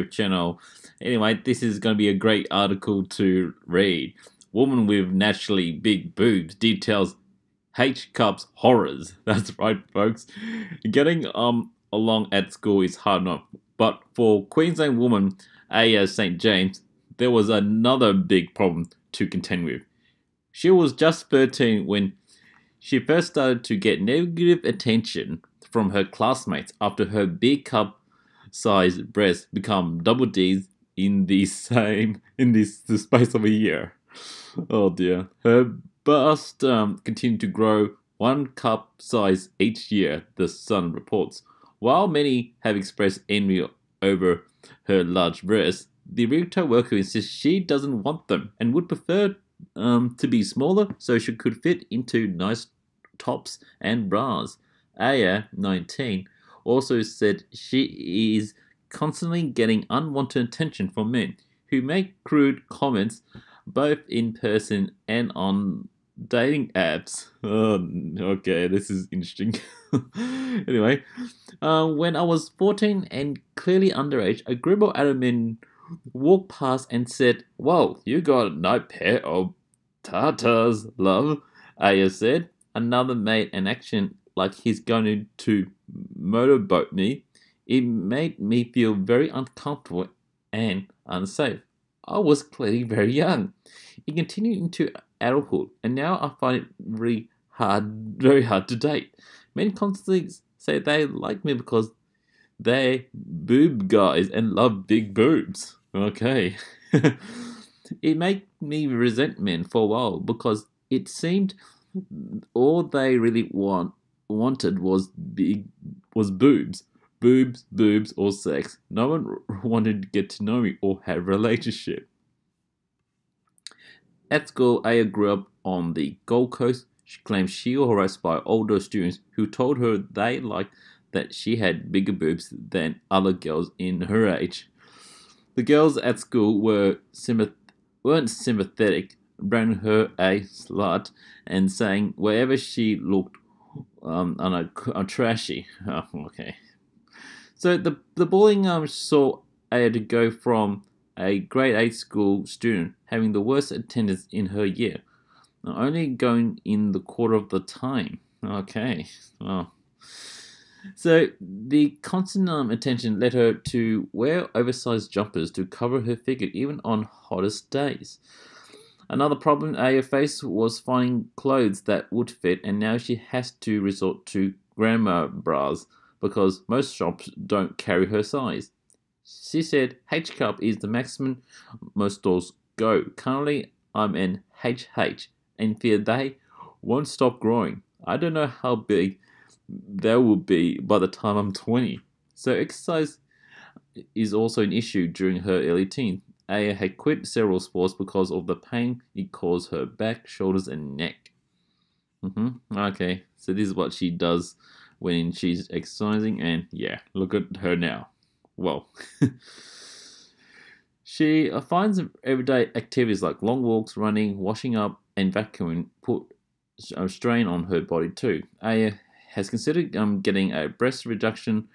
YouTube channel. Anyway, this is going to be a great article to read. Woman with naturally big boobs details H Cup's horrors. That's right, folks. Getting along at school is hard enough, but for Queensland woman Aya St. James, there was another big problem to contend with. She was just 13 when she first started to get negative attention from her classmates after her big cup-sized breasts become double D's in the space of a year. Oh dear. Her bust continued to grow one cup size each year, the Sun reports. While many have expressed envy over her large breasts, the retail worker insists she doesn't want them and would prefer to be smaller so she could fit into nice tops and bras. Aya, 19, also said she is constantly getting unwanted attention from men who make crude comments both in person and on dating apps. Oh, okay, this is interesting. Anyway, when I was 14 and clearly underage, a group of adult men walked past and said, "Whoa, you got a nice pair of tatas, love," Aya said. Another made an action like he's going to motorboat me. It made me feel very uncomfortable and unsafe. I was clearly very young. It continued into adulthood, and now I find it very hard to date. Men constantly say they like me because they're boob guys and love big boobs. Okay. It made me resent men for a while because it seemed all they really wanted was boobs. Boobs, or sex. No one wanted to get to know me or have a relationship. At school, Aya grew up on the Gold Coast. She claims she was harassed by older students who told her they liked that she had bigger boobs than other girls in her age. The girls at school weren't sympathetic, branding her a slut and saying wherever she looked trashy. Oh, okay. So the bullying saw Aya to go from a grade 8 school student having the worst attendance in her year, only going in the quarter of the time. Okay, well. So the constant attention led her to wear oversized jumpers to cover her figure even on hottest days. Another problem Aya faced was finding clothes that would fit, and now she has to resort to grandma bras because most shops don't carry her size. She said H cup is the maximum most stores go. Currently, I'm in HH and fear they won't stop growing. I don't know how big they will be by the time I'm 20. So exercise is also an issue during her early teens. Aya had quit several sports because of the pain it caused her back, shoulders, and neck. Okay, so this is what she does when she's exercising, and yeah, look at her now. Well, she finds everyday activities like long walks, running, washing up, and vacuuming put a strain on her body too. Aya has considered getting a breast reduction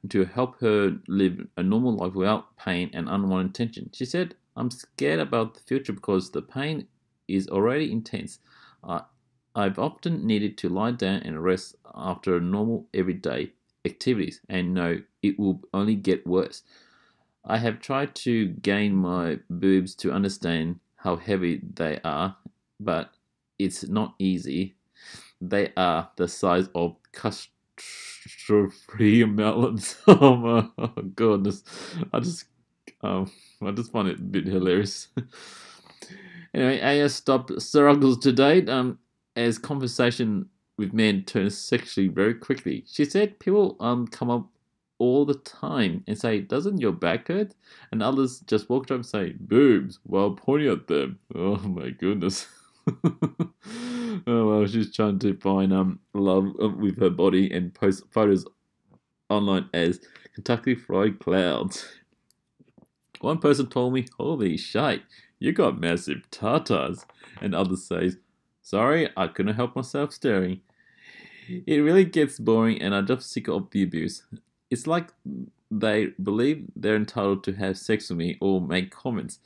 to help her live a normal life without pain and unwanted tension. She said, "I'm scared about the future because the pain is already intense. I've often needed to lie down and rest after normal everyday activities and know it will only get worse. I have tried to gain my boobs to understand how heavy they are, but it's not easy. They are the size of custard-free melons." Oh my goodness! I just, I just find it a bit hilarious. Anyway, Aya stopped struggles to date. As conversation with men turns sexually very quickly. She said people come up all the time and say, "Doesn't your back hurt?" And others just walk up and say, "Boobs," while pointing at them. Oh my goodness. Oh well, she's trying to find love with her body and post photos online as Kentucky Fried Clouds. One person told me, "Holy shite, you got massive tatas," and others say, "Sorry, I couldn't help myself staring." It really gets boring and I'm just sick of the abuse. It's like they believe they're entitled to have sex with me or make comments.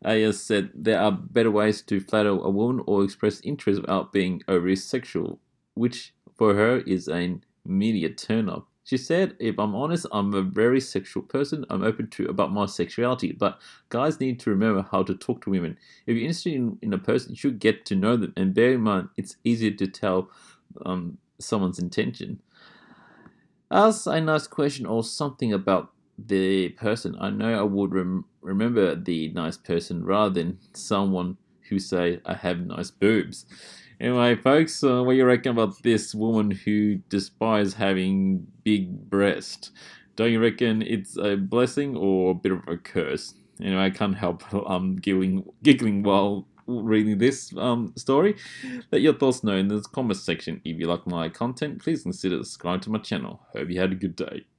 Ayers said there are better ways to flatter a woman or express interest without being overly sexual, which for her is an immediate turn up. She said, if I'm honest, I'm a very sexual person. I'm open to about my sexuality, but guys need to remember how to talk to women. If you're interested in a person, you should get to know them, and bear in mind, it's easier to tell someone's intention. Ask a nice question or something about the person. I know I would remember the nice person rather than someone who say I have nice boobs. Anyway, folks, what do you reckon about this woman who despises having big breasts? Don't you reckon it's a blessing or a bit of a curse? Anyway, I can't help giggling while reading this story. Let your thoughts know in the comment section. If you like my content, please consider subscribing to my channel. Hope you had a good day.